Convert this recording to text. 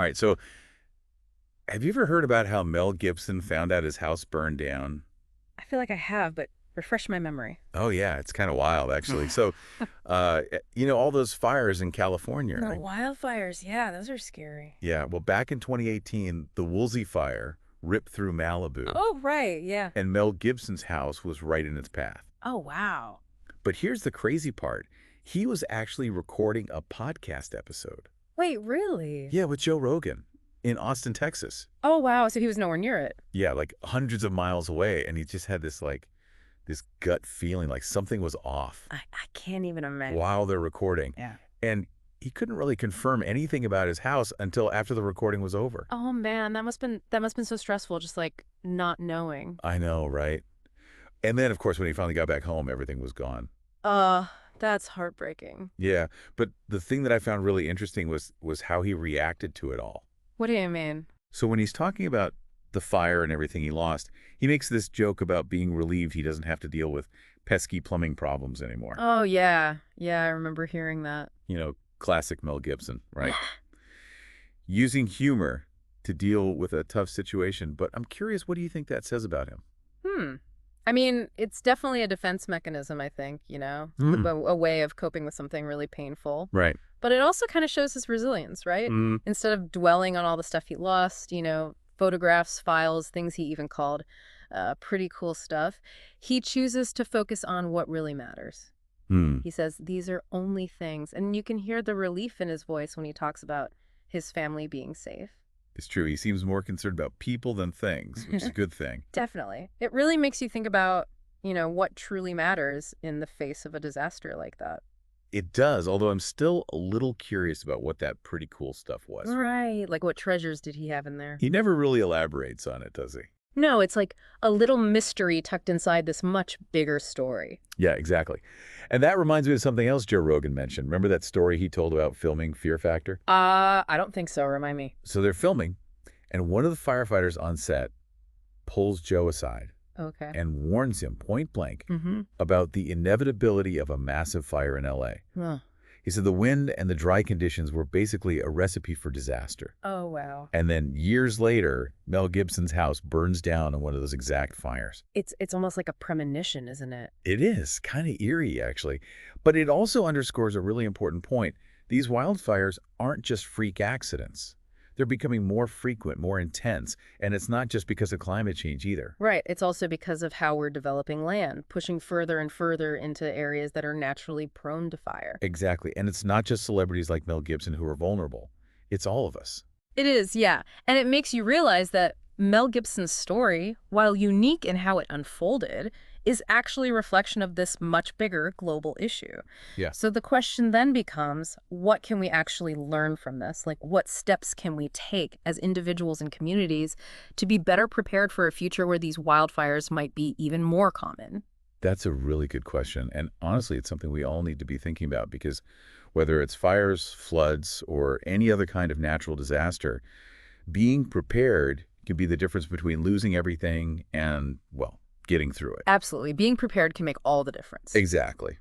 All right, so have you ever heard about how Mel Gibson found out his house burned down? I feel like I have, but refresh my memory. Oh, yeah, it's kind of wild, actually. So, all those fires in California. The wildfires, yeah, those are scary. Yeah, well, back in 2018, the Woolsey fire ripped through Malibu, Oh, right, yeah. and Mel Gibson's house was right in its path. Oh, wow. But here's the crazy part. He was actually recording a podcast episode. Wait, really? Yeah, with Joe Rogan in Austin, Texas. Oh, wow, so he was nowhere near it. Yeah, like hundreds of miles away, and he just had this gut feeling like something was off I can't even imagine. while they're recording. Yeah. And he couldn't really confirm anything about his house until after the recording was over. Oh, man, that must been so stressful, just like not knowing. I know, right? And then, of course, when he finally got back home, everything was gone. That's heartbreaking. Yeah, but the thing that I found really interesting was how he reacted to it all. What do you mean? So when he's talking about the fire and everything he lost, he makes this joke about being relieved he doesn't have to deal with pesky plumbing problems anymore. Oh, yeah. Yeah, I remember hearing that. Classic Mel Gibson, right? Using humor to deal with a tough situation. But I'm curious, what do you think that says about him? I mean, it's definitely a defense mechanism, I think, a way of coping with something really painful. Right. But it also kind of shows his resilience, right? Instead of dwelling on all the stuff he lost, photographs, files, things he even called pretty cool stuff, he chooses to focus on what really matters. He says, these are only things. And you can hear the relief in his voice when he talks about his family being safe. It's true. He seems more concerned about people than things, which is a good thing. Definitely. It really makes you think about, what truly matters in the face of a disaster like that. It does, although I'm still a little curious about what that pretty cool stuff was. Right. Like what treasures did he have in there? He never really elaborates on it, does he? No, it's like a little mystery tucked inside this much bigger story. Yeah, exactly. And that reminds me of something else Joe Rogan mentioned. Remember that story he told about filming Fear Factor? I don't think so. Remind me. So they're filming, and one of the firefighters on set pulls Joe aside Okay. and warns him point blank about the inevitability of a massive fire in L.A. Huh. He said the wind and the dry conditions were basically a recipe for disaster. Oh, wow. And then years later, Mel Gibson's house burns down in one of those exact fires. It's almost like a premonition, isn't it? It is kind of eerie, actually. But it also underscores a really important point. These wildfires aren't just freak accidents. They're becoming more frequent, more intense, and it's not just because of climate change either. Right. It's also because of how we're developing land, pushing further and further into areas that are naturally prone to fire. Exactly. And it's not just celebrities like Mel Gibson who are vulnerable. It's all of us. It is, yeah. And it makes you realize that Mel Gibson's story, while unique in how it unfolded, is actually a reflection of this much bigger global issue. Yeah. So the question then becomes, what can we actually learn from this? Like, what steps can we take as individuals and communities to be better prepared for a future where these wildfires might be even more common? That's a really good question. And honestly, it's something we all need to be thinking about because whether it's fires, floods, or any other kind of natural disaster, being prepared can be the difference between losing everything and, well, getting through it. Absolutely. Being prepared can make all the difference. Exactly.